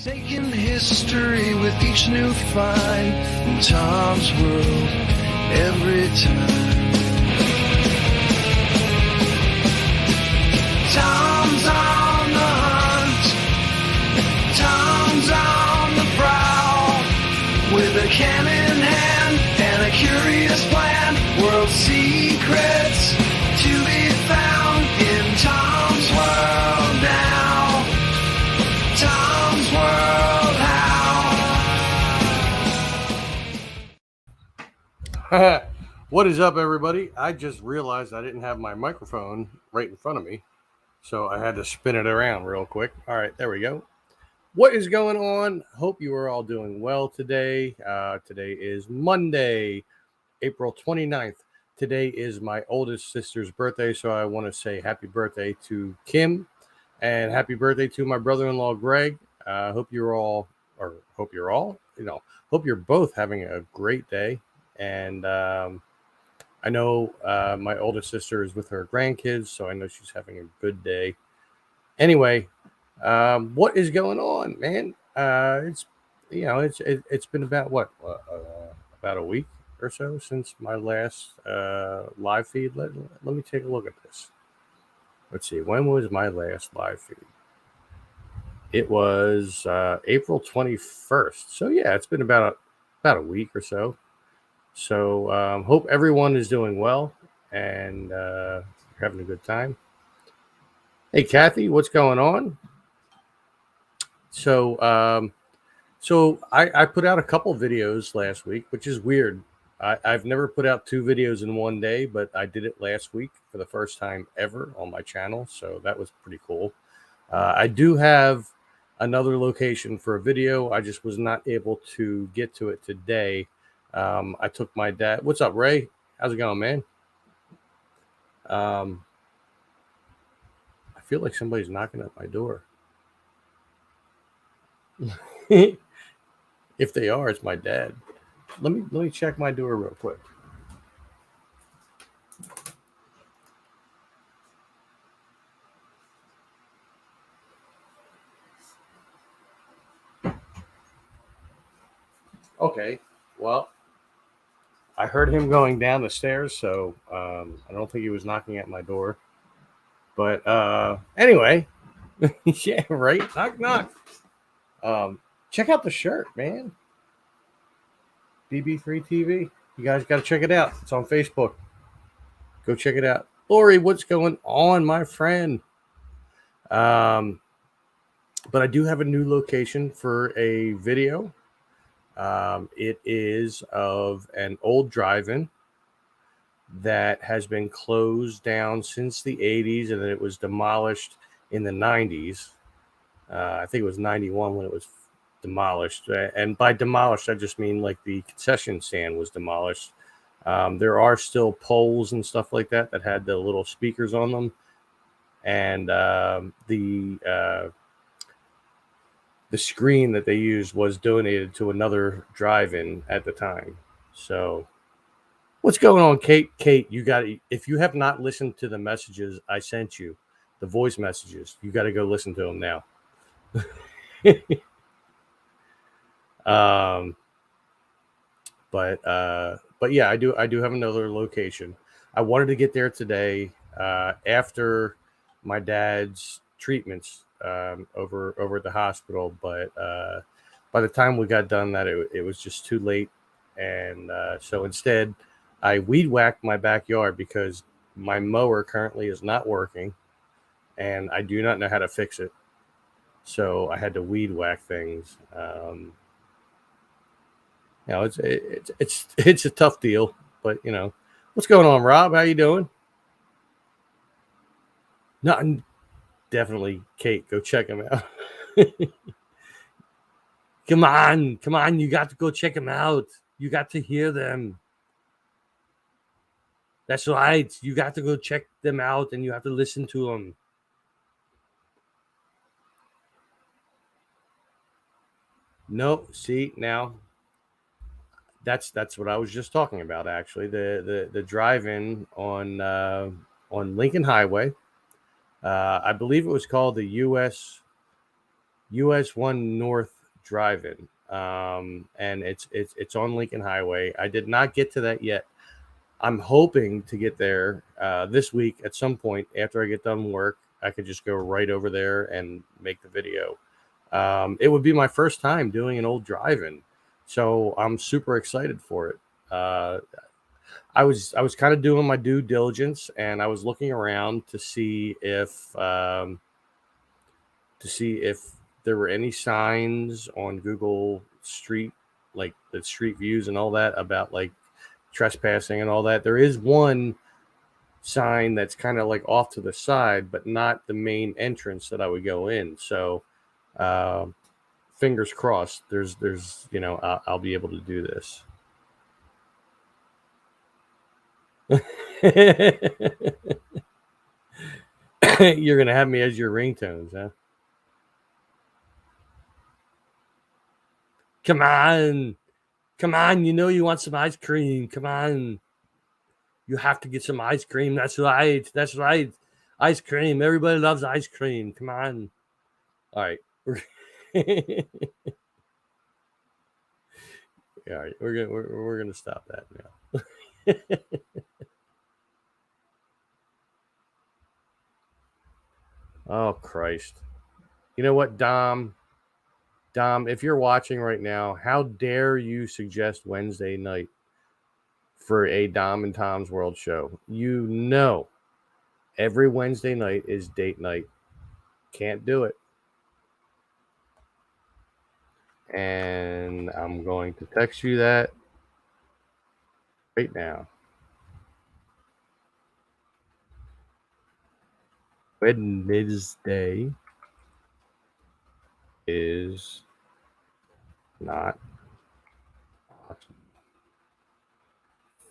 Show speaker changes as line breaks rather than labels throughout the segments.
Taking history with each new find in Tom's world every time. Tom's on the hunt. Tom's on the prowl. With a can in hand and a curious plan. World secrets to be found in Tom's world now. Tom's World How.
What is up, everybody? I just realized I didn't have my microphone right in front of me, so I had to spin it around real quick. All right, there we go. What is going on? Hope you are all doing well today. Today is Monday, April 29th. Today is my oldest sister's birthday, so I want to say happy birthday to Kim and happy birthday to my brother-in-law, Greg. Hope you're both having a great day. And I know my oldest sister is with her grandkids, so I know she's having a good day. Anyway, what is going on, man? It's been about about a week or so since my last live feed. Let me take a look at this. Let's see, when was my last live feed? It was April 21st. So yeah, it's been about a week or so. So hope everyone is doing well and having a good time. Hey, Kathy, what's going on? So I put out a couple videos last week, which is weird. I've never put out 2 videos in one day, but I did it last week for the first time ever on my channel. So that was pretty cool. I do have another location for a video. I just was not able to get to it today. I took my dad. What's up, Ray? How's it going, man? I feel like somebody's knocking at my door. If they are, it's my dad. Let me check my door real quick. Okay, well, I heard him going down the stairs, so I don't think he was knocking at my door. But anyway, yeah, right? Knock, knock. Check out the shirt, man. BB3 TV. You guys got to check it out. It's on Facebook. Go check it out. Lori, what's going on, my friend? But I do have a new location for a video. It is of an old drive-in that has been closed down since the 80s, and then it was demolished in the 90s. I think it was 91 when it was demolished. And by demolished, I just mean like the concession stand was demolished. There are still poles and stuff like that had the little speakers on them. And the screen that they used was donated to another drive-in at the time. So what's going on, Kate? Kate, you got to, if you have not listened to the messages I sent you, the voice messages, you got to go listen to them now. But yeah, I do have another location. I wanted to get there today after my dad's treatments over at the hospital, but by the time we got done that it was just too late, and so instead I weed whacked my backyard because my mower currently is not working and I do not know how to fix it, so I had to weed whack things. It's a tough deal, but you know what's going on. Rob, how you doing? Nothing. Definitely, Kate, go check him out. Come on, you got to go check them out. You got to hear them. That's right, you got to go check them out and you have to listen to them. No, see, now that's what I was just talking about, actually. The drive-in on Lincoln Highway. I believe it was called the US 1 North Drive-In, and it's on Lincoln Highway. I did not get to that yet. I'm hoping to get there this week at some point after I get done work. I could just go right over there and make the video. It would be my first time doing an old drive-in, so I'm super excited for it. I was kind of doing my due diligence, and I was looking around to see if there were any signs on Google Street, like the street views and all that, about like trespassing and all that. There is one sign that's kind of like off to the side, but not the main entrance that I would go in. So fingers crossed, there's I'll be able to do this. You're gonna have me as your ringtones, huh? Come on, you know you want some ice cream. Come on, you have to get some ice cream. That's right, ice cream. Everybody loves ice cream. Come on. All right. All right, we're gonna stop that now. Oh Christ! You know what, Dom? If you're watching right now, how dare you suggest Wednesday night for a Dom and Tom's World show? You know, every Wednesday night is date night. Can't do it. And I'm going to text you that right now. Wednesday is not awesome.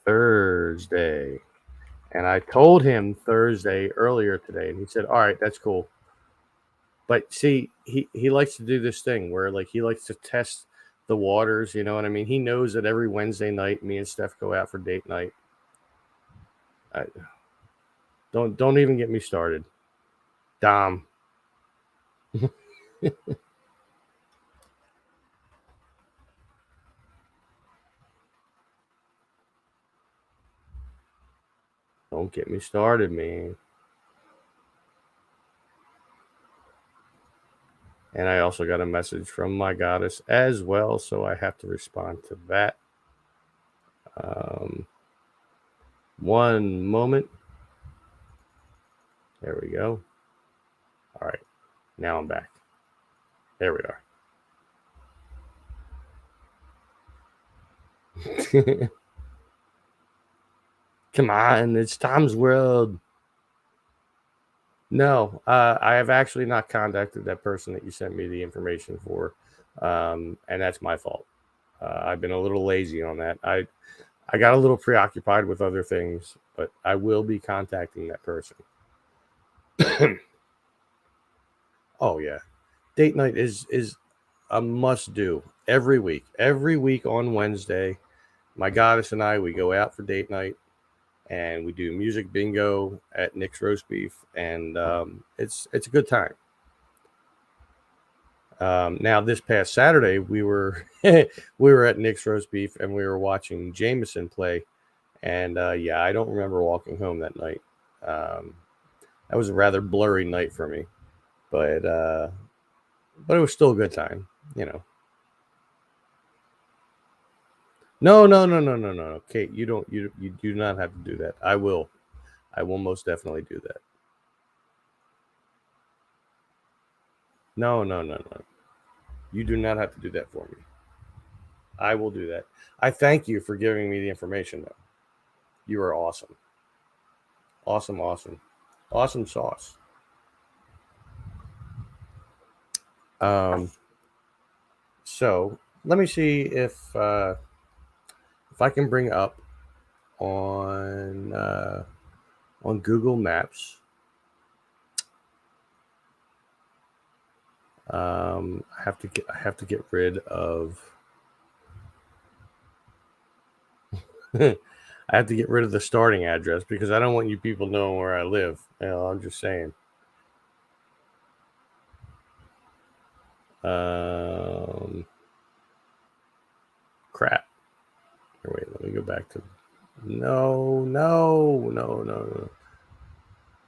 Thursday. And I told him Thursday earlier today, and he said, all right, that's cool. But see, he likes to do this thing where like he likes to test the waters, you know what I mean? He knows that every Wednesday night me and Steph go out for date night. Don't even get me started. Dom. Don't get me started, man. And I also got a message from my goddess as well, so I have to respond to that. One moment. There we go. All right. Now I'm back. There we are. Come on, it's Tom's World. No, I have actually not contacted that person that you sent me the information for, and that's my fault. I've been a little lazy on that. I got a little preoccupied with other things, but I will be contacting that person. Oh yeah, date night is a must do every week. Every week on Wednesday, my goddess and I, we go out for date night, and we do music bingo at Nick's Roast Beef, and it's a good time. Now this past Saturday we were at Nick's Roast Beef, and we were watching Jameson play, and yeah, I don't remember walking home that night. That was a rather blurry night for me, but it was still a good time, you know. No, Kate, you do not have to do that. I will most definitely do that. No. You do not have to do that for me. I will do that. I thank you for giving me the information, though. You are awesome. Awesome sauce. So let me see if I can bring up on Google Maps. I have to get rid of. I have to get rid of the starting address because I don't want you people knowing where I live. You know, I'm just saying. Crap. Wait, let me go back to. No.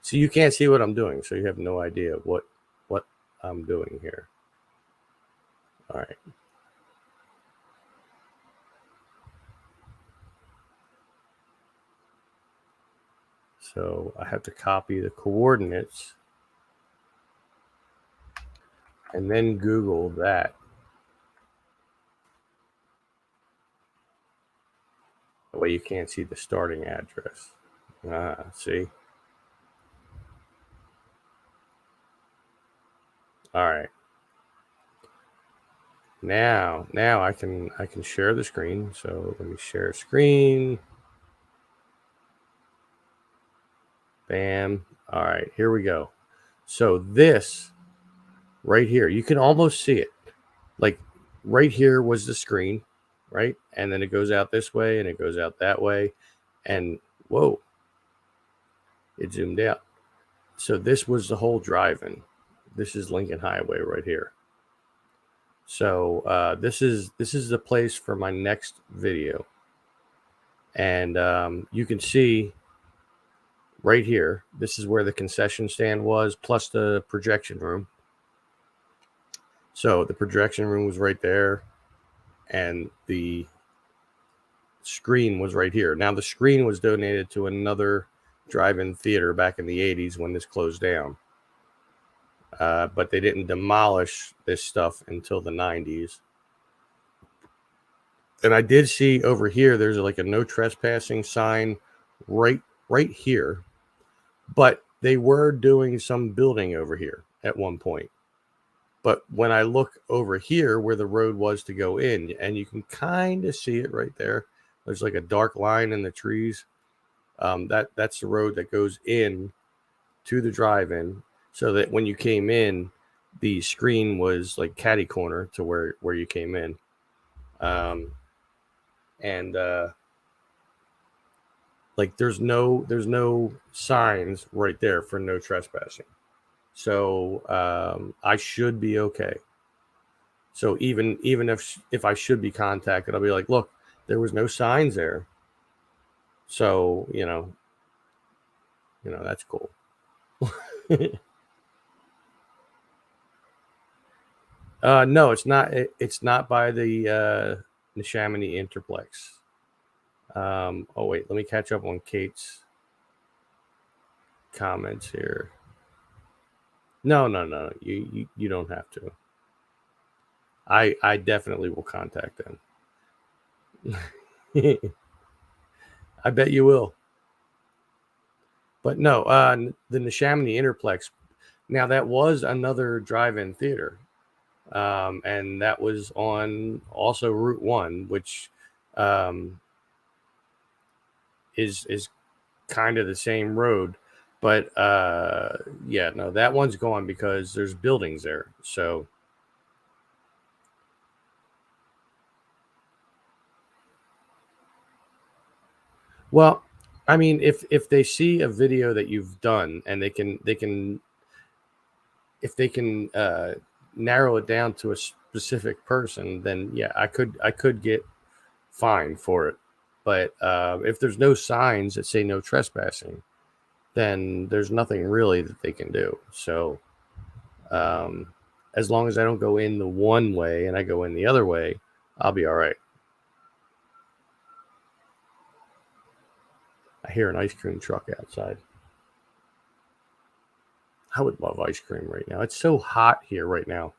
So you can't see what I'm doing, so you have no idea what I'm doing here. All right. So I have to copy the coordinates and then Google that. That way you can't see the starting address. See? All right. Now I can share the screen. So let me share screen. Bam. All right, here we go. So this right here, you can almost see it. Like right here was the screen, right? And then it goes out this way and it goes out that way. And whoa, it zoomed out. So this was the whole drive-in. This is Lincoln Highway right here. So this is the place for my next video. And you can see right here, this is where the concession stand was, plus the projection room. So the projection room was right there, and the screen was right here. Now the screen was donated to another drive-in theater back in the 80s when this closed down. But they didn't demolish this stuff until the 90s. And I did see over here, there's like a no trespassing sign right here. But they were doing some building over here at one point. But when I look over here where the road was to go in, and you can kind of see it right there, there's like a dark line in the trees. That's the road that goes in to the drive-in, so that when you came in, the screen was like catty corner to where you came in. Like there's no signs right there for no trespassing. So I should be okay. So even if I should be contacted, I'll be like, look, there was no signs there. So, you know, that's cool. No, it's not. It's not by the Neshaminy Interplex. Oh wait, let me catch up on Kate's comments here. No. You don't have to. I definitely will contact them. I bet you will. But no, the Neshaminy Interplex. Now that was another drive-in theater, and that was on also Route 1, which is kind of the same road. But yeah, no, that one's gone because there's buildings there. So well, I mean, if they see a video that you've done and they can if they can narrow it down to a specific person, then yeah, I could get fined for it. But if there's no signs that say no trespassing, then there's nothing really that they can do. So as long as I don't go in the one way and I go in the other way, I'll be all right. I hear an ice cream truck outside. I would love ice cream right now. It's so hot here right now.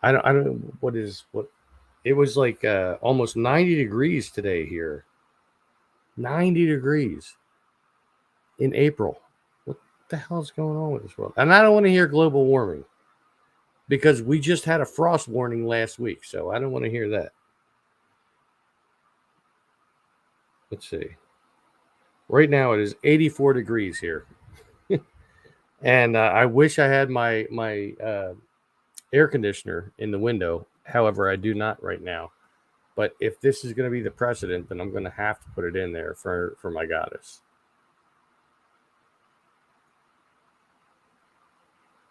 I don't know what it was like almost 90 degrees today here. 90 degrees in April. What the hell is going on with this world? And I don't want to hear global warming because we just had a frost warning last week. So I don't want to hear that. Let's see. Right now it is 84 degrees here. And I wish I had my air conditioner in the window. However, I do not right now. But if this is going to be the precedent, then I'm going to have to put it in there for my goddess.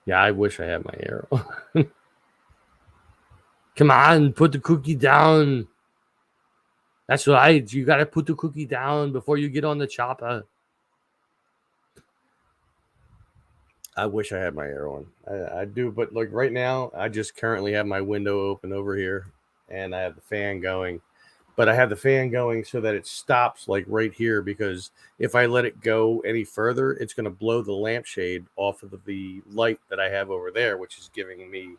Yeah, I wish I had my air. Come on, put the cookie down. That's right. You got to put the cookie down before you get on the chopper. I wish I had my air on. I do, but like right now, I just currently have my window open over here and I have the fan going. But I have the fan going so that it stops like right here, because if I let it go any further, it's going to blow the lampshade off of the light that I have over there, which is giving me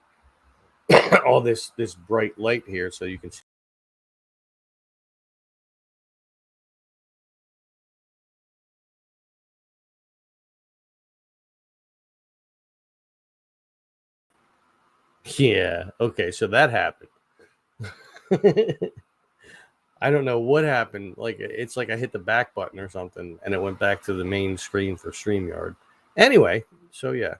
all this bright light here, so you can see. Yeah. Okay. So that happened. I don't know what happened. Like it's like I hit the back button or something, and it went back to the main screen for StreamYard. Anyway, so yeah.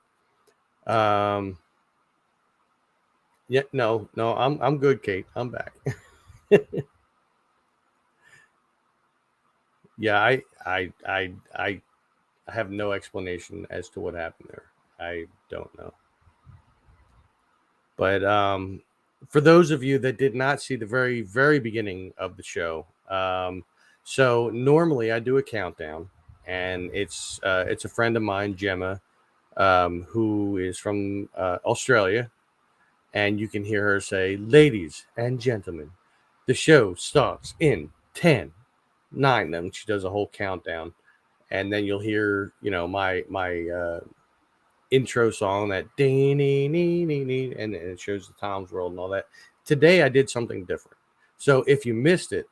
Yeah. No. I'm good, Kate. I'm back. Yeah. I have no explanation as to what happened there. I don't know. But for those of you that did not see the very, very beginning of the show, so normally I do a countdown, and it's a friend of mine, Gemma, who is from Australia, and you can hear her say, "Ladies and gentlemen, the show starts in 10, 9." Then she does a whole countdown, and then you'll hear, my intro song, that and it shows the Tom's World and all that. Today I did something different. So if you missed it,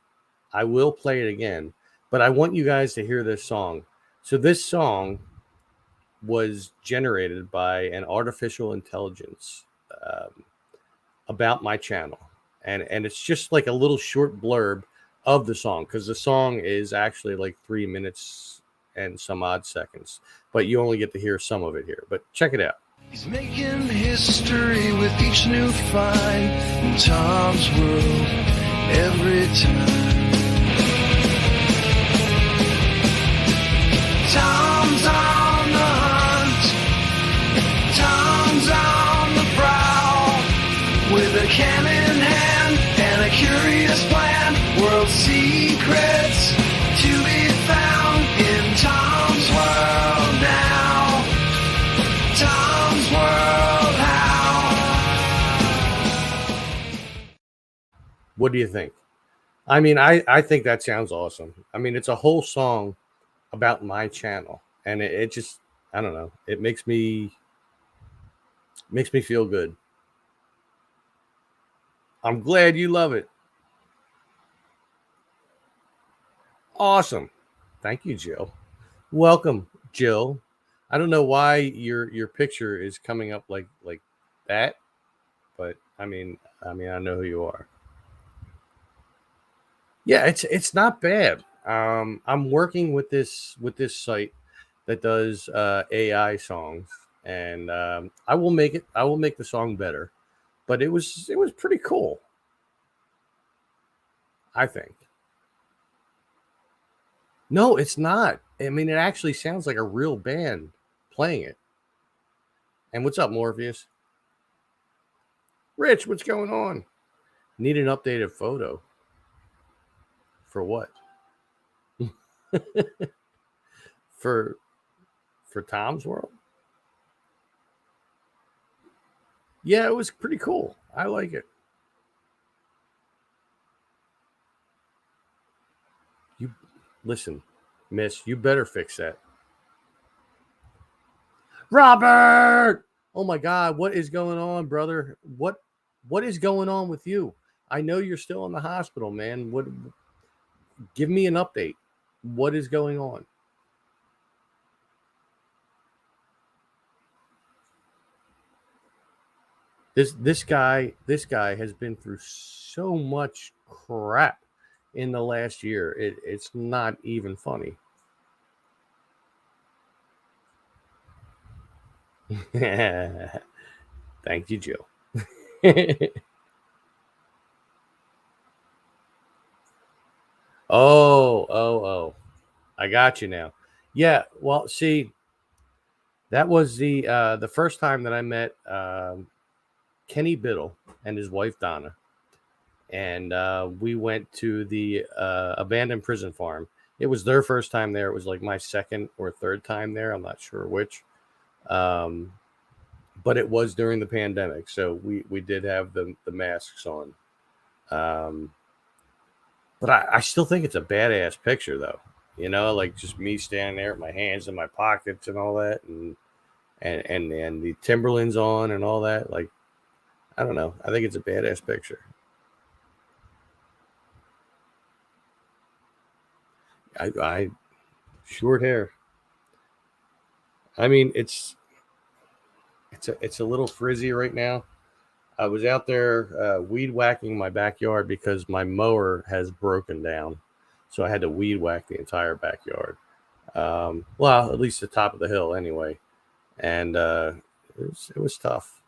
I will play it again, but I want you guys to hear this song. So this song was generated by an artificial intelligence about my channel. And it's just like a little short blurb of the song, because the song is actually like 3 minutes and some odd seconds, but you only get to hear some of it here. But check it out.
He's making history with each new find in Tom's World every time. Tom's on the hunt, Tom's on the prowl, with a can in hand and a curious plan. World secrets to be found in Tom's World now. Tom's World how.
What do you think? I mean, I think that sounds awesome. I mean, it's a whole song about my channel, and it just, I don't know, it makes me feel good. I'm glad you love it. Awesome. Thank you, Jill. Welcome, Jill. I don't know why your picture is coming up like that, but I mean I know who you are. Yeah, it's not bad. I'm working with this site that does AI songs, and I will make the song better. But it was pretty cool, I think. No, it's not. I mean, it actually sounds like a real band playing it. And what's up, Morpheus? Rich, what's going on? Need an updated photo. For what? for Tom's World? Yeah, it was pretty cool. I like it. You listen, miss, you better fix that. Robert! Oh my God, what is going on, brother? What is going on with you? I know you're still in the hospital, man. What? Give me an update. What is going on? This guy has been through so much crap in the last year. It's not even funny. Thank you, Jill. Oh. I got you now. Yeah, well, see, that was the first time that I met Kenny Biddle and his wife Donna. and we went to the abandoned prison farm. It was their first time there. It was like my second or third time there. I'm not sure which. Um, but it was during the pandemic, so we did have the masks on. Um, but I still think it's a badass picture, though. You know, like just me standing there with my hands in my pockets and all that, and the Timberlands on and all that. Like, I don't know. I think it's a badass picture. I short hair. I mean, it's a little frizzy right now. I was out there weed whacking my backyard because my mower has broken down, so I had to weed whack the entire backyard. Well, at least the top of the hill, anyway. And it was tough.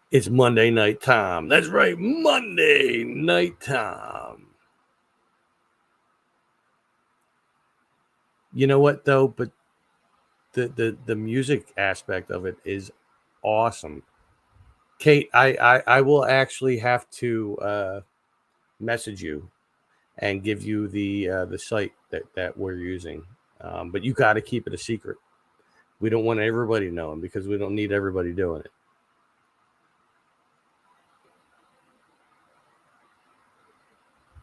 It's Monday night time. That's right, Monday night time. You know what though? But the music aspect of it is awesome. Kate, I will actually have to message you and give you the site that we're using. But you got to keep it a secret. We don't want everybody knowing because we don't need everybody doing it.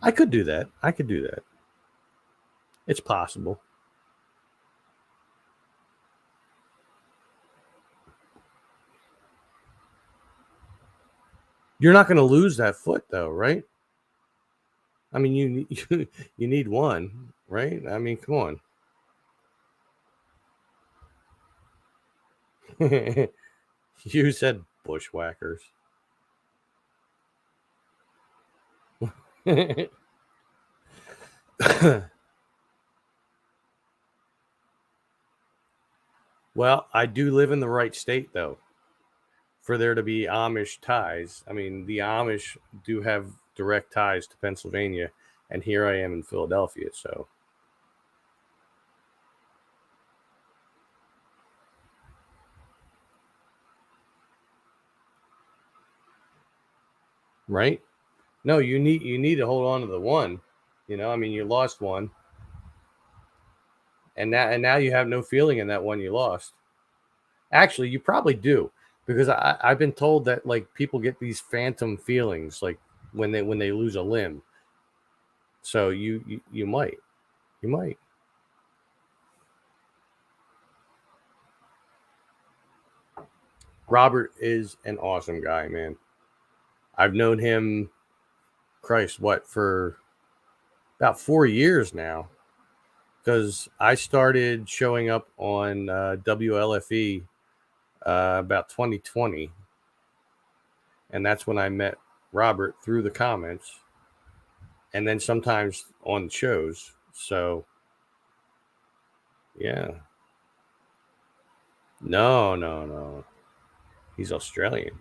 I could do that. I could do that. It's possible. You're not going to lose that foot though, right? I mean, you need one, right? I mean, come on. You said bushwhackers. Well, I do live in the right state though for there to be Amish ties. I mean, the Amish do have direct ties to Pennsylvania, and here I am in Philadelphia. So, right? No, you need to hold on to the one. You know, I mean, you lost one, and now you have no feeling in that one you lost. Actually, you probably do because I've been told that like people get these phantom feelings like when they lose a limb. So you might you might. Robert is an awesome guy, man. I've known him, Christ, what for about 4 years now. Because I started showing up on WLFE about 2020, and that's when I met Robert through the comments, and then sometimes on shows. So yeah, no, no, no, he's Australian.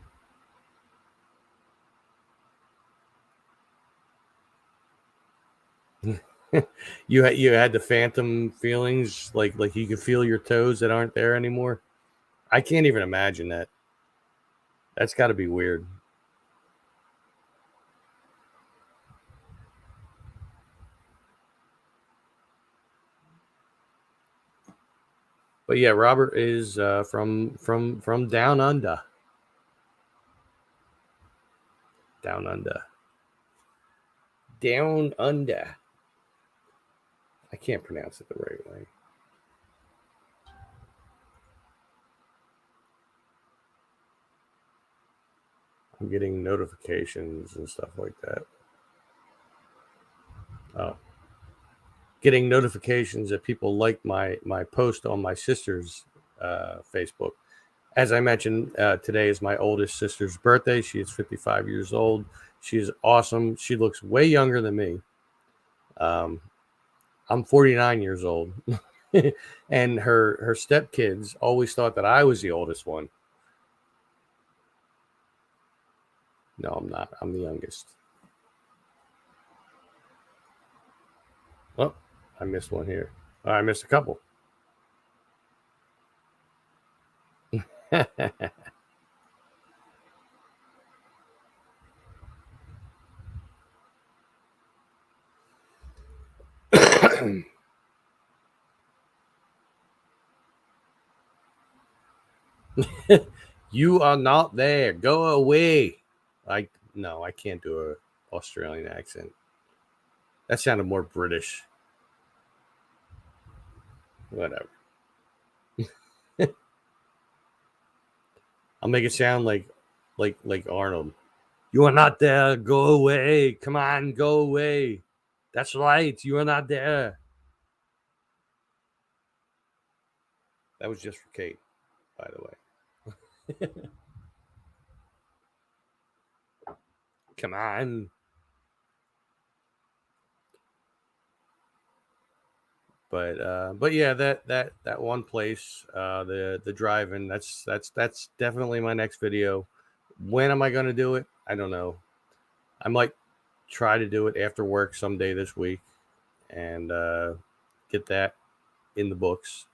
You had the phantom feelings, like you can feel your toes that aren't there anymore. I can't even imagine that. That's got to be weird. But yeah, Robert is from down under, down under, down under. I can't pronounce it the right way. I'm getting notifications and stuff like that. Oh, getting notifications that people like my post on my sister's Facebook. As I mentioned, today is my oldest sister's birthday. She is 55 years old. She's awesome. She looks way younger than me. Um, I'm 49 years old, and her stepkids always thought that I was the oldest one. No, I'm not. I'm the youngest. Oh, I missed one here. Oh, I missed a couple. You are not there. Go away. No, I can't do a Australian accent. That sounded more British. Whatever. I'll make it sound like Arnold. You are not there. Go away. Come on, go away. That's right. You are not there. That was just for Kate, by the way. Come on. But yeah, that one place, the drive-in, that's definitely my next video. When am I going to do it? I don't know. I might try to do it after work someday this week and get that in the books.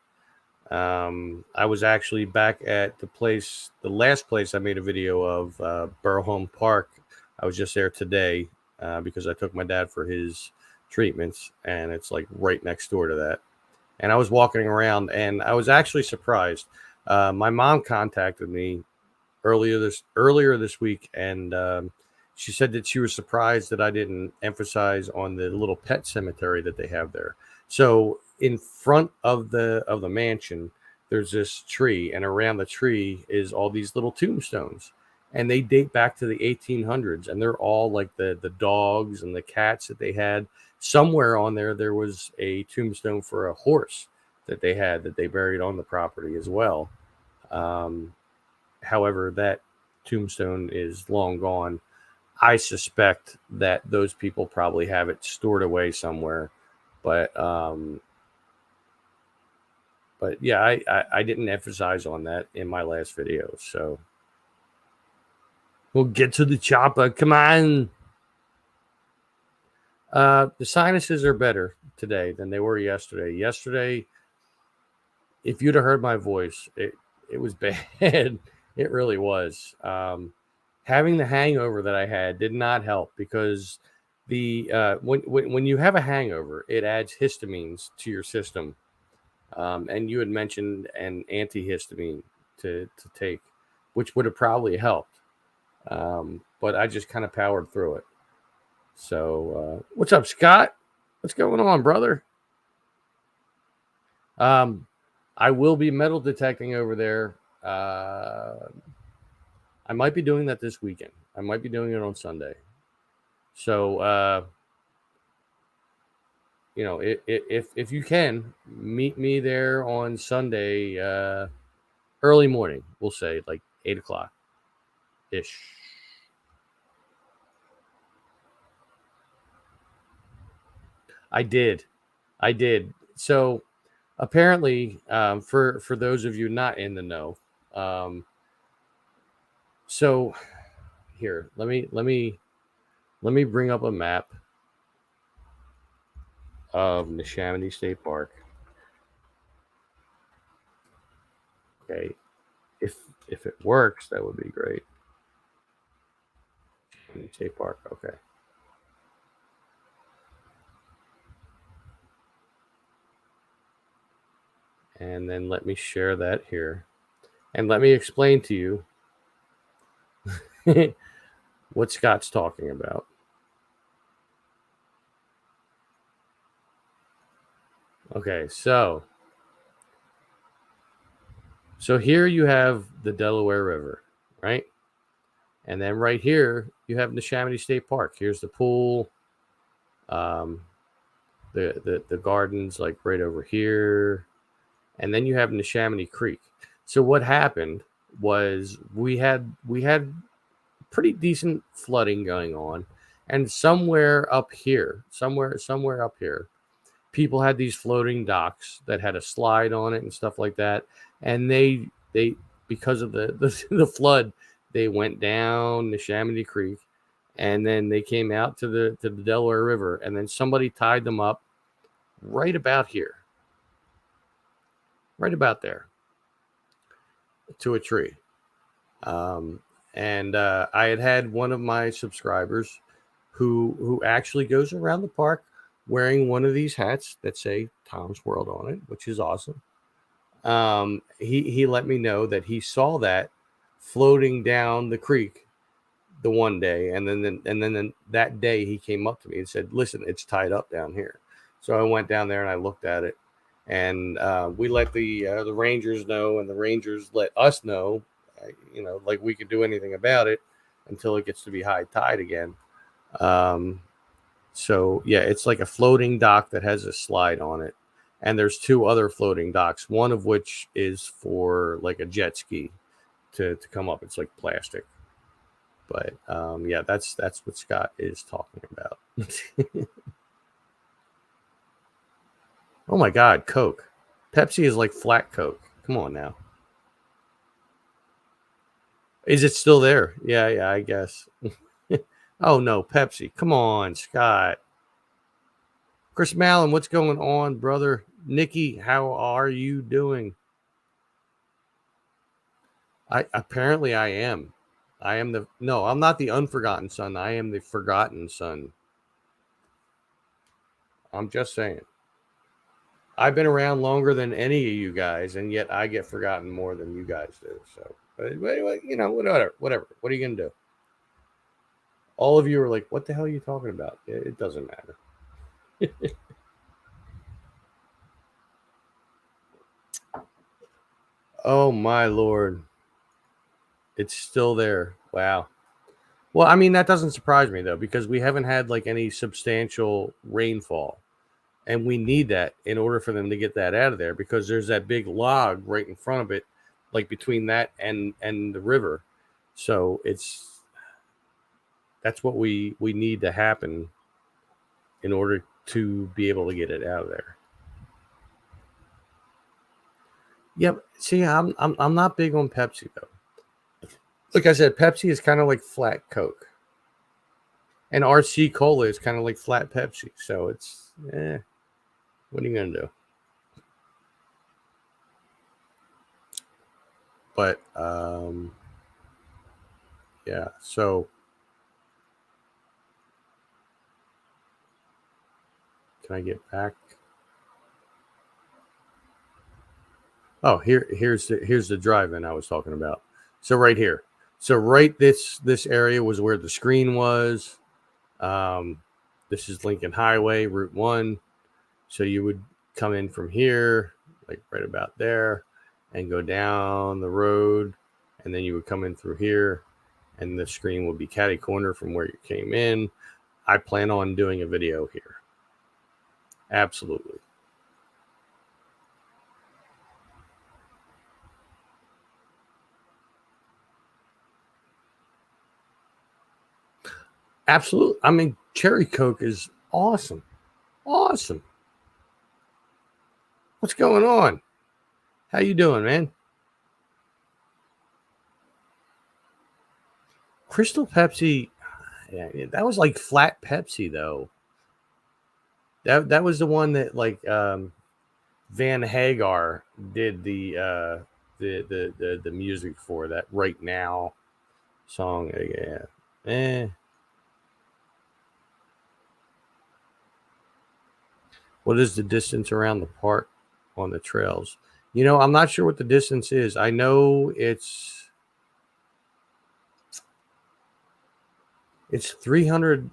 I was actually back at the last place I made a video of, Burholm Park. I was just there today because I took my dad for his treatments, and it's like right next door to that. And I was walking around, and I was actually surprised. My mom contacted me earlier this week, and she said that she was surprised that I didn't emphasize on the little pet cemetery that they have there. So in front of the mansion, there's this tree, and around the tree is all these little tombstones, and they date back to the 1800s, and they're all like the dogs and the cats that they had. Somewhere on there was a tombstone for a horse that they had that they buried on the property as well. However, that tombstone is long gone. I suspect that those people probably have it stored away somewhere, but yeah, I didn't emphasize on that in my last video, so we'll get to the chopper. Come on. The sinuses are better today than they were yesterday. Yesterday, if you'd have heard my voice, it was bad. It really was. Having the hangover that I had did not help, because when you have a hangover, it adds histamines to your system. And you had mentioned an antihistamine to take, which would have probably helped. But I just kind of powered through it. So, what's up, Scott? What's going on, brother? I will be metal detecting over there. I might be doing that this weekend. I might be doing it on Sunday. So, if you can, meet me there on Sunday, early morning. We'll say like 8 o'clock ish. I did. So apparently, for those of you not in the know, so here, let me bring up a map of Neshaminy State Park. Okay, if it works, that would be great. State Park, okay. And then let me share that here. And let me explain to you what Scott's talking about. Okay, so here you have the Delaware River, right? And then right here, you have Neshaminy State Park. Here's the pool. The gardens, like right over here. And then you have Neshaminy Creek. So what happened was we had pretty decent flooding going on, and somewhere up here, people had these floating docks that had a slide on it and stuff like that. And they because of the flood, they went down Neshaminy Creek, and then they came out to the Delaware River, and then somebody tied them up right about here. Right about there, to a tree. And I had one of my subscribers who actually goes around the park wearing one of these hats that say Tom's World on it, which is awesome. He let me know that he saw that floating down the creek the one day, and then that day he came up to me and said, "Listen, it's tied up down here." So I went down there and I looked at it, and we let the Rangers know, and the Rangers let us know, like we could do anything about it until it gets to be high tide again. So yeah, it's like a floating dock that has a slide on it, and there's two other floating docks, one of which is for like a jet ski to come up. It's like plastic. But yeah, that's what Scott is talking about. Oh my God, Coke. Pepsi is like flat Coke. Come on now. Is it still there? Yeah, I guess. Oh no, Pepsi. Come on, Scott. Chris Mallon, what's going on, brother? Nikki, how are you doing? Apparently I am. I'm not the unforgotten son. I am the forgotten son. I'm just saying. I've been around longer than any of you guys, and yet I get forgotten more than you guys do. So, whatever. What are you going to do? All of you are like, what the hell are you talking about? It doesn't matter. Oh, my Lord. It's still there. Wow. Well, I mean, that doesn't surprise me, though, because we haven't had like any substantial rainfall. And we need that in order for them to get that out of there, because there's that big log right in front of it, like between that and the river. So that's what we need to happen in order to be able to get it out of there. Yep. See, I'm not big on Pepsi though. Like I said, Pepsi is kind of like flat Coke, and RC Cola is kind of like flat Pepsi. So it's what are you gonna do? But yeah. So can I get back? Oh, here's the drive-in I was talking about. So right here. So right this area was where the screen was. This is Lincoln Highway, Route 1. So you would come in from here, like right about there, and go down the road, and then you would come in through here, and the screen would be catty corner from where you came in. I plan on doing a video here. Absolutely. Absolutely. I mean, Cherry Coke is awesome. Awesome. What's going on? How you doing, man? Crystal Pepsi, yeah, that was like flat Pepsi though. That was the one that like Van Hagar did the music for that Right Now song. Yeah. What is the distance around the park on the trails? I'm not sure what the distance is. I know it's 300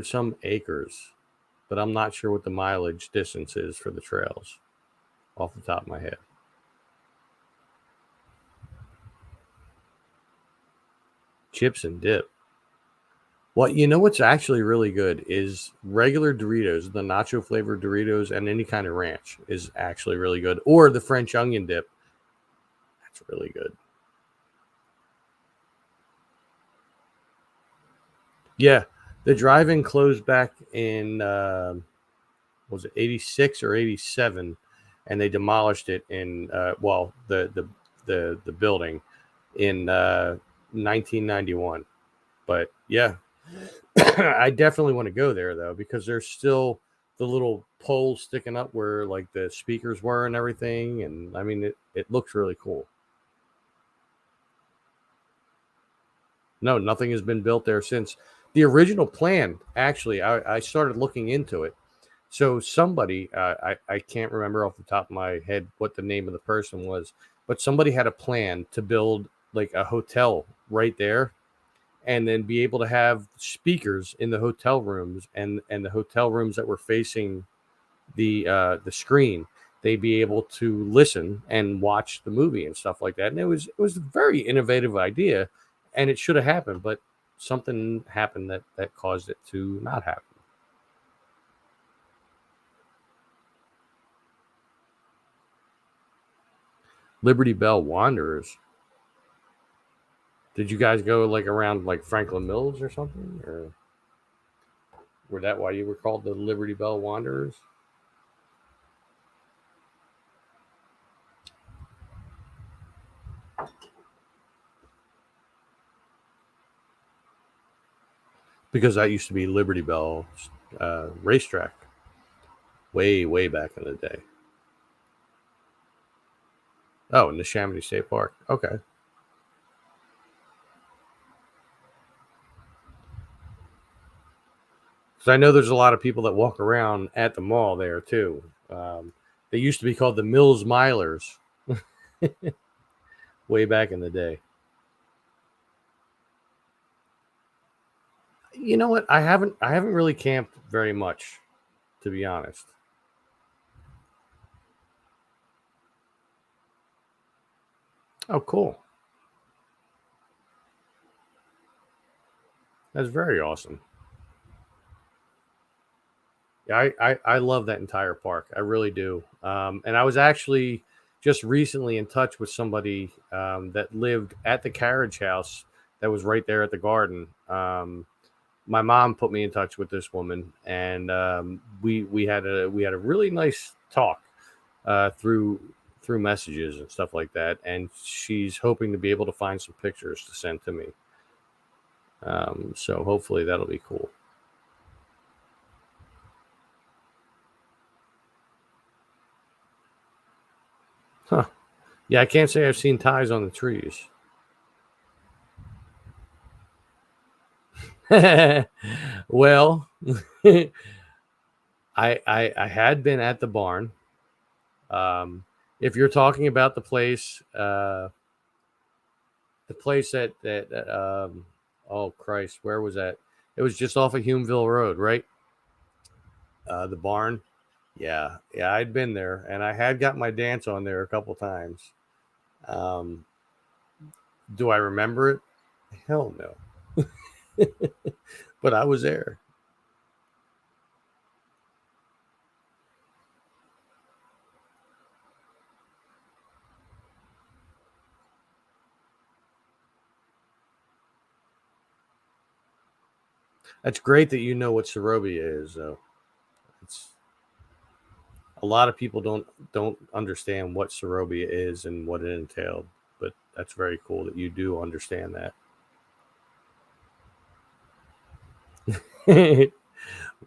some acres, but I'm not sure what the mileage distance is for the trails off the top of my head. Chips and dip. Well, what's actually really good is regular Doritos, the nacho flavored Doritos, and any kind of ranch is actually really good. Or the French onion dip. That's really good. Yeah. The drive-in closed back in, was it 86 or 87? And they demolished it in, the building in 1991. But yeah, I definitely want to go there though, because there's still the little poles sticking up where like the speakers were and everything. And I mean, it looks really cool. No, nothing has been built there since. The original plan, actually, I started looking into it. So somebody, I can't remember off the top of my head what the name of the person was, but somebody had a plan to build like a hotel right there, and then be able to have speakers in the hotel rooms, and the hotel rooms that were facing the screen, they'd be able to listen and watch the movie and stuff like that. And it was a very innovative idea, and it should have happened, but something happened that caused it to not happen. Liberty Bell Wanderers. Did you guys go like around like Franklin Mills or something, or were that why you were called the Liberty Bell Wanderers? Because that used to be Liberty Bell racetrack way back in the day. Oh, in the Chamonix State Park. Okay. Because I know there's a lot of people that walk around at the mall there too. They used to be called the Mills Milers way back in the day. You know what? I haven't really camped very much, to be honest. Oh, cool. That's very awesome. Yeah, I love that entire park. I really do. And I was actually just recently in touch with somebody that lived at the carriage house that was right there at the garden. My mom put me in touch with this woman, and we had a really nice talk through messages and stuff like that. And she's hoping to be able to find some pictures to send to me. So hopefully that'll be cool. Huh. Yeah, I can't say I've seen ties on the trees. Well, I had been at the barn. If you're talking about the place that oh Christ, where was that? It was just off of Humeville Road, right? The barn. Yeah, I'd been there, and I had got my dance on there a couple times. Um, do I remember it? Hell no. But I was there. That's great that you know what Sorobia is, though. It's a lot of people don't understand what Sorobia is and what it entailed, but that's very cool that you do understand that.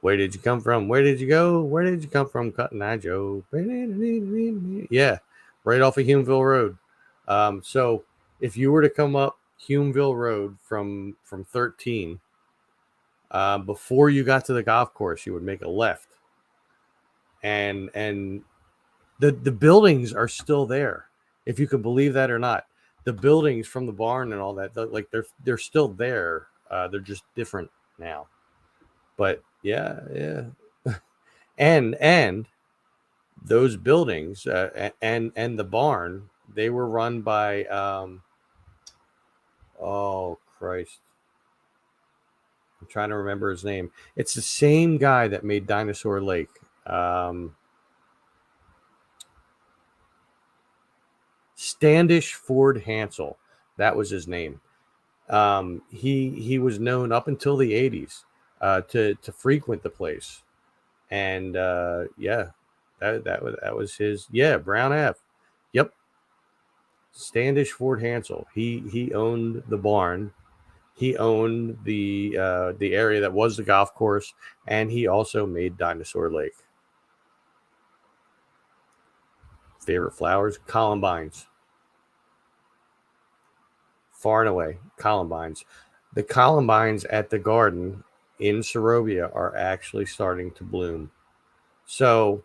Where did you come from? Where did you go? Where did you come from, Cotton Eye Joe? Yeah, right off of Humeville Road. So if you were to come up Humeville Road from 13, before you got to the golf course, you would make a left, and the buildings are still there, if you can believe that or not. The buildings from the barn and all that, like they're still there. They're just different now. But yeah. And those buildings and the barn, they were run by oh Christ, I'm trying to remember his name. It's the same guy that made Dinosaur Lake. Um, Standish Ford Hansel, that was his name. He was known up until the 80s to frequent the place, and yeah, that was his. Yeah, Brown F. Yep, Standish Ford Hansel. He owned the barn. He owned the area that was the golf course, and he also made Dinosaur Lake. Favorite flowers? Columbines. Far and away, columbines. The columbines at the garden in Sorobia are actually starting to bloom. So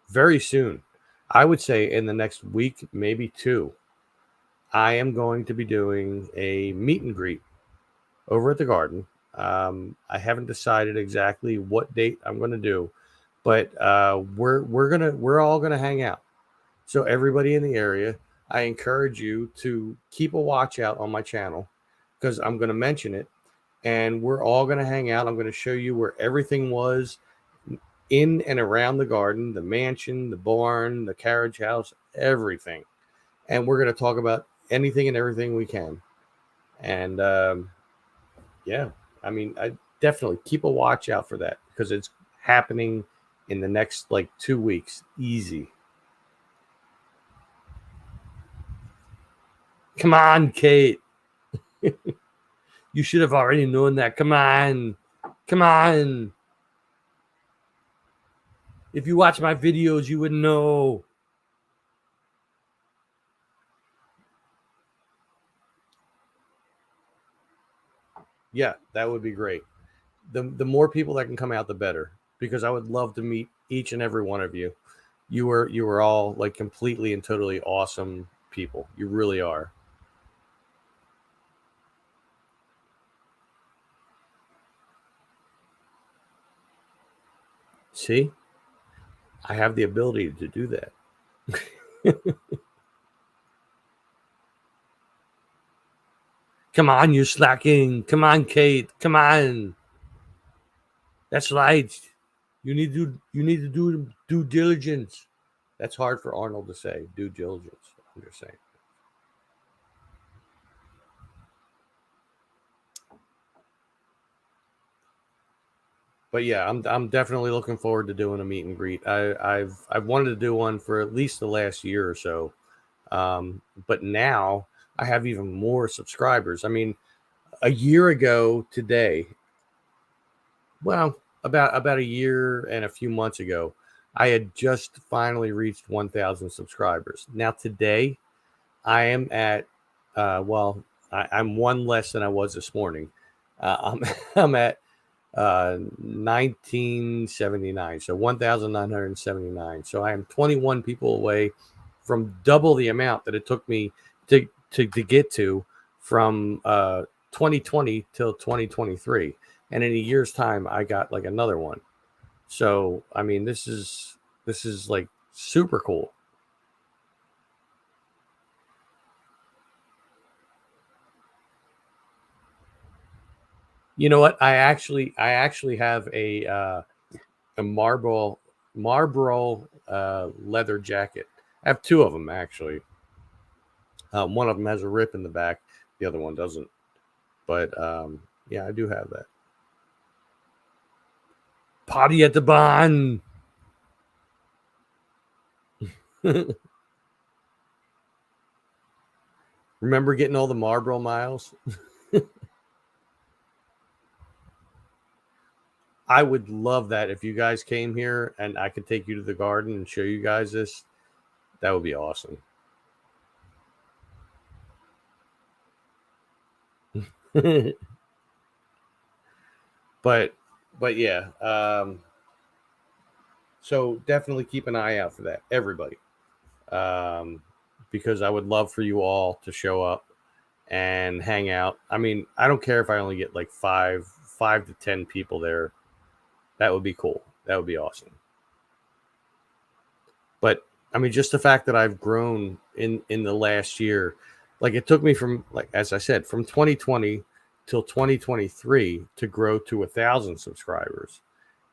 very soon, I would say in the next week, maybe 2, I am going to be doing a meet and greet over at the garden. I haven't decided exactly what date I'm going to do, but we're all gonna hang out. So everybody in the area, I encourage you to keep a watch out on my channel because I'm going to mention it, and we're all going to hang out. I'm going to show you where everything was in and around the garden, the mansion, the barn, the carriage house, everything. And we're going to talk about anything and everything we can. And yeah, I mean, I definitely keep a watch out for that because it's happening in the next like 2 weeks. Easy. Come on, Kate. You should have already known that. Come on. Come on. If you watch my videos, you would know. Yeah, that would be great. The more people that can come out, the better. Because I would love to meet each and every one of you. You were all like completely and totally awesome people. You really are. See, I have the ability to do that. Come on, you're slacking. Come on, Kate. Come on. That's right. You need to do due diligence. That's hard for Arnold to say. Due diligence. I'm just saying. But yeah, I'm definitely looking forward to doing a meet and greet. I've wanted to do one for at least the last year or so, but now I have even more subscribers. I mean, a year ago today, well, about a year and a few months ago, I had just finally reached 1,000 subscribers. Now today, I am at I'm one less than I was this morning. I'm at 1979, so 1,979. So I am 21 people away from double the amount that it took me to get to from 2020 till 2023. And in a year's time, I got like another one. So I mean, this is like super cool. You know what? I actually have a Marlboro leather jacket. I have 2 of them actually. One of them has a rip in the back, the other one doesn't. But yeah, I do have that. Party at the barn. Remember getting all the Marlboro miles? I would love that if you guys came here and I could take you to the garden and show you guys this. That would be awesome. but yeah, so definitely keep an eye out for that, everybody, because I would love for you all to show up and hang out. I mean, I don't care if I only get like five to 10 people there. That would be cool. That would be awesome. But I mean, just the fact that I've grown in the last year, like it took me from, like as I said, from 2020 till 2023 to grow to 1,000 subscribers,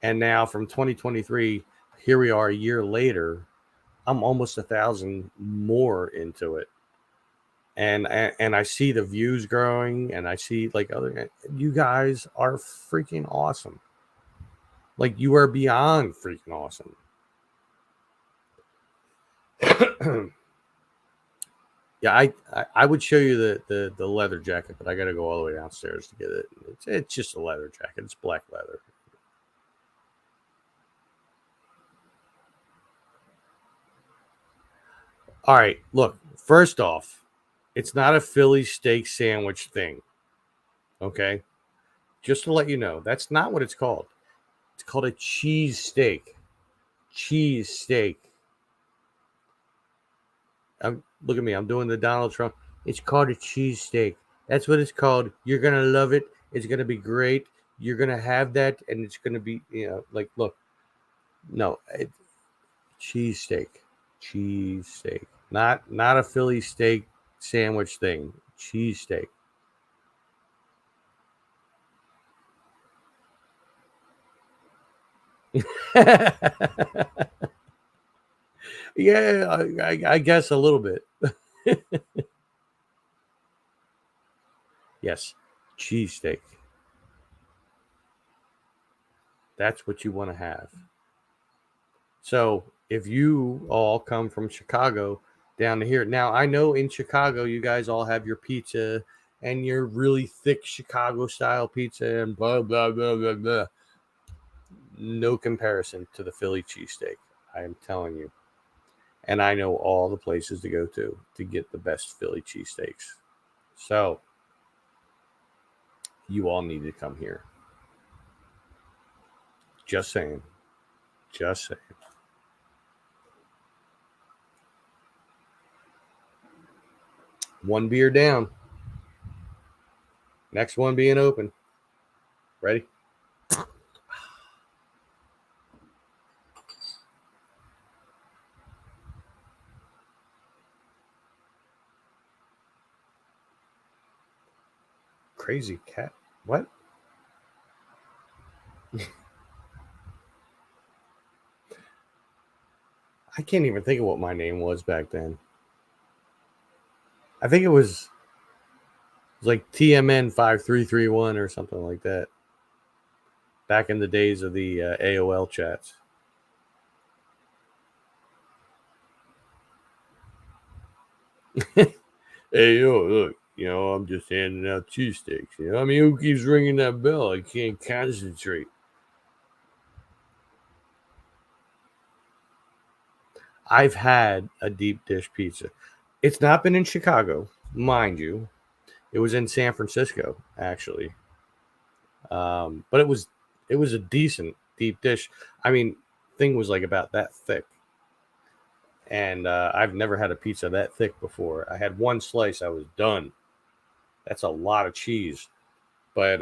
and now from 2023, here we are a year later. I'm almost 1,000 more into it, and I see the views growing, and I see like other. You guys are freaking awesome. Like you are beyond freaking awesome. Yeah, I would show you the leather jacket, but I got to go all the way downstairs to get it. It's just a leather jacket. It's black leather. All right, look. First off, it's not a Philly steak sandwich thing. Okay, just to let you know, that's not what it's called. It's called a cheese steak. Cheese steak. Look at me. I'm doing the Donald Trump. It's called a cheese steak. That's what it's called. You're going to love it. It's going to be great. You're going to have that, and it's going to be, like, look. No, cheese steak. Cheese steak. Not a Philly steak sandwich thing. Cheese steak. Yeah, I guess a little bit. Yes, cheesesteak. That's what you want to have. So if you all come from Chicago down to here, now I know in Chicago you guys all have your pizza and your really thick Chicago style pizza and blah blah blah blah blah. No comparison to the Philly cheesesteak. I am telling you. And I know all the places to go to get the best Philly cheesesteaks. So you all need to come here. Just saying. Just saying. One beer down. Next one being open. Ready? Crazy cat. What? I can't even think of what my name was back then. I think it was like TMN 5331 or something like that. Back in the days of the AOL chats. Hey, yo, look, I'm just handing out cheesesteaks. I mean, who keeps ringing that bell? I can't concentrate. I've had a deep dish pizza. It's not been in Chicago, mind you. It was in San Francisco, actually. But it was a decent deep dish. I mean, thing was like about that thick. And I've never had a pizza that thick before. I had one slice, I was done. That's a lot of cheese. But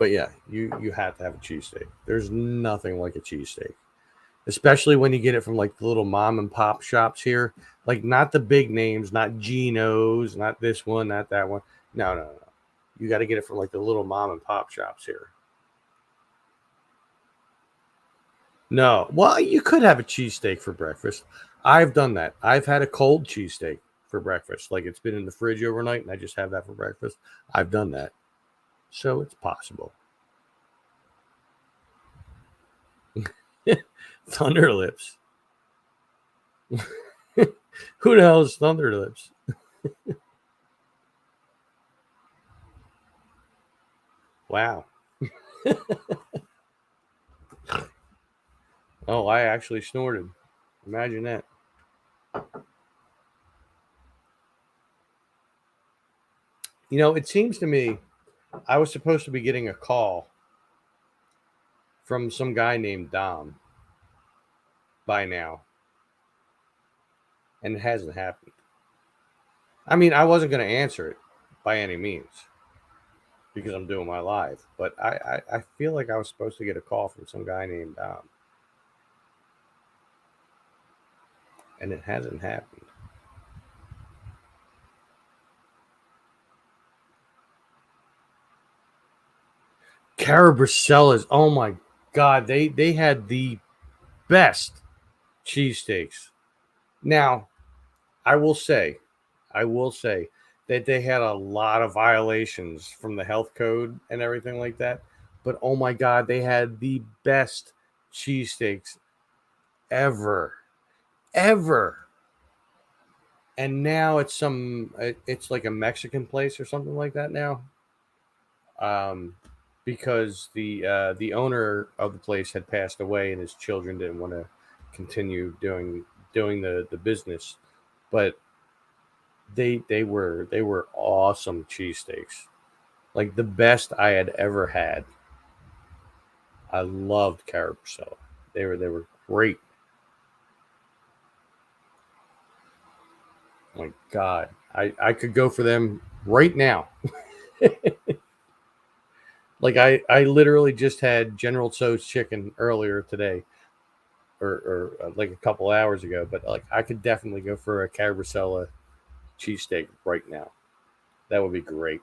yeah, you have to have a cheesesteak. There's nothing like a cheesesteak. Especially when you get it from like the little mom and pop shops here. Like not the big names, not Geno's, not this one, not that one. No. You got to get it from like the little mom and pop shops here. No. Well, you could have a cheesesteak for breakfast. I've done that. I've had a cold cheesesteak for breakfast. Like it's been in the fridge overnight and I just have that for breakfast. I've done that. So it's possible. Thunderlips. Who the hell is Thunderlips? Wow. Oh, I actually snorted. Imagine that. It seems to me I was supposed to be getting a call from some guy named Dom by now. And it hasn't happened. I mean, I wasn't going to answer it by any means because I'm doing my live. But I feel like I was supposed to get a call from some guy named Dom. And it hasn't happened. Carabacella's, oh my God, they had the best cheesesteaks. Now, I will say that they had a lot of violations from the health code and everything like that. But oh my God, they had the best cheesesteaks ever. And now it's like a Mexican place or something like that now. Because the owner of the place had passed away and his children didn't want to continue doing the business, but they were awesome cheesesteaks. Like the best I had ever had. I loved Carabasella. They were great. My God, I could go for them right now. Like I literally just had General Tso's chicken earlier today, or like a couple hours ago. But like I could definitely go for a Carabasella cheesesteak right now. That would be great.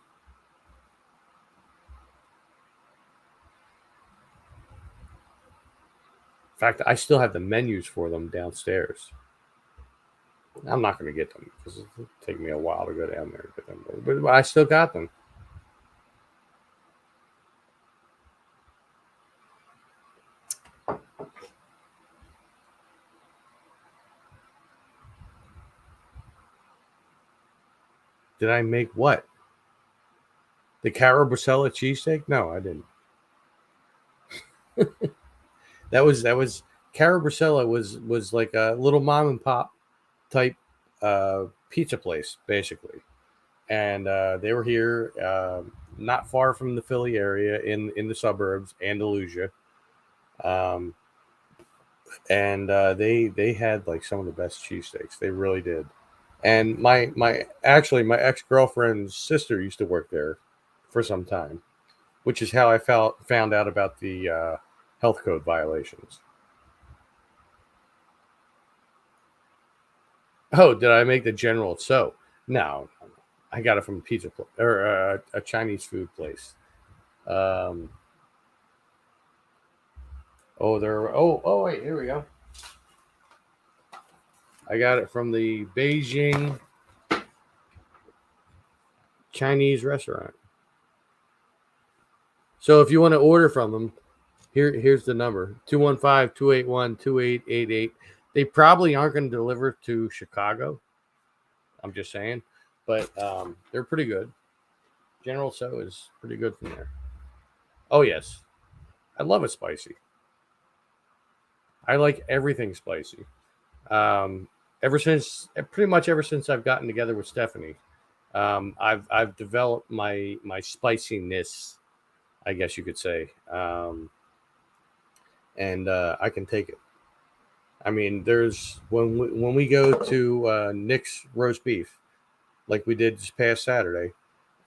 In fact, I still have the menus for them downstairs. I'm not going to get them because it'll take me a while to go down there and get them, but I still got them. Did I make what? The Carabasella cheesesteak? No, I didn't. that was Carabasella was like a little mom and pop type pizza place basically, and they were here not far from the Philly area in the suburbs, Andalusia, um, and they had like some of the best cheesesteaks. They really did. And my ex girlfriend's sister used to work there for some time, which is how I found out about the health code violations. Oh, did I make the General So? No, I got it from a pizza or a Chinese food place. Um, oh, there. Oh, wait, here we go. I got it from the Beijing Chinese restaurant. So if you want to order from them, here's the number 215-281-2888. They probably aren't going to deliver to Chicago. I'm just saying, but they're pretty good. General So is pretty good from there. Oh yes, I love it spicy. I like everything spicy. Um, pretty much ever since I've gotten together with Stephanie, I've developed my spiciness, I guess you could say, and I can take it. I mean, there's when we go to Nick's roast beef, like we did this past Saturday.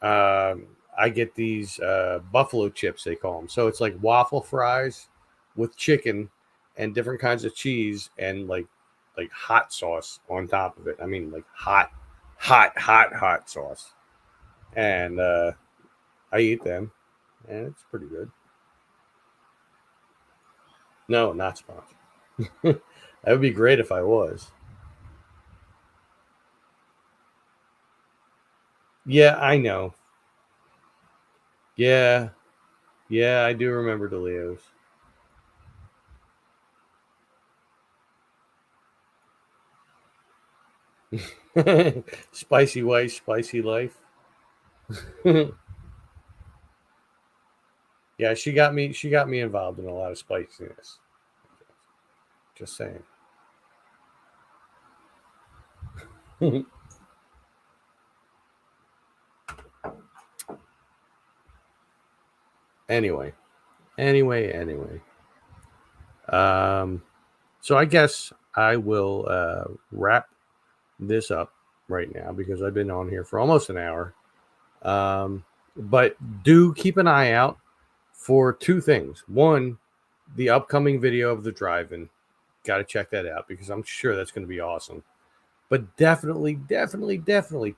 I get these buffalo chips, they call them. So it's like waffle fries with chicken and different kinds of cheese and like hot sauce on top of it. I mean, like hot sauce. And I eat them, and it's pretty good. No, not sponsored. That would be great if I was. Yeah, I know. Yeah, yeah, I do remember DeLeo's. Spicy wife, spicy life. Yeah, she got me involved in a lot of spiciness. Just saying. Anyway, anyway. Um, so I guess I will wrap this up right now because I've been on here for almost an hour. But do keep an eye out for two things. One, the upcoming video of the drive-in. Got to check that out because I'm sure that's going to be awesome. But definitely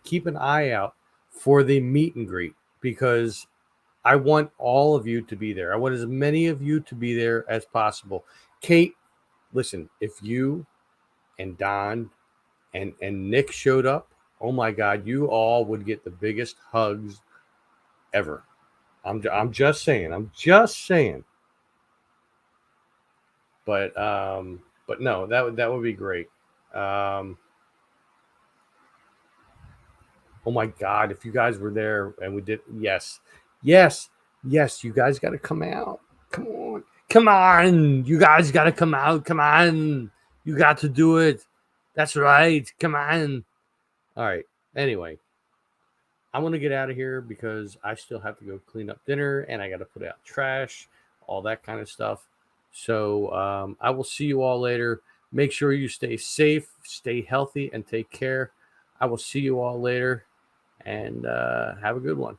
keep an eye out for the meet and greet because I want all of you to be there. I want as many of you to be there as possible. Kate, listen, if you and Don and Nick showed up, oh my God, you all would get the biggest hugs ever. I'm just saying. I'm just saying. But no, that would be great. Oh my God, if you guys were there and we did, yes, you guys got to come out. Come on, you guys got to come out. Come on, you got to do it. That's right. Come on. All right. Anyway, I'm going to get out of here because I still have to go clean up dinner and I got to put out trash, all that kind of stuff. So I will see you all later. Make sure you stay safe, stay healthy, and take care. I will see you all later, and have a good one.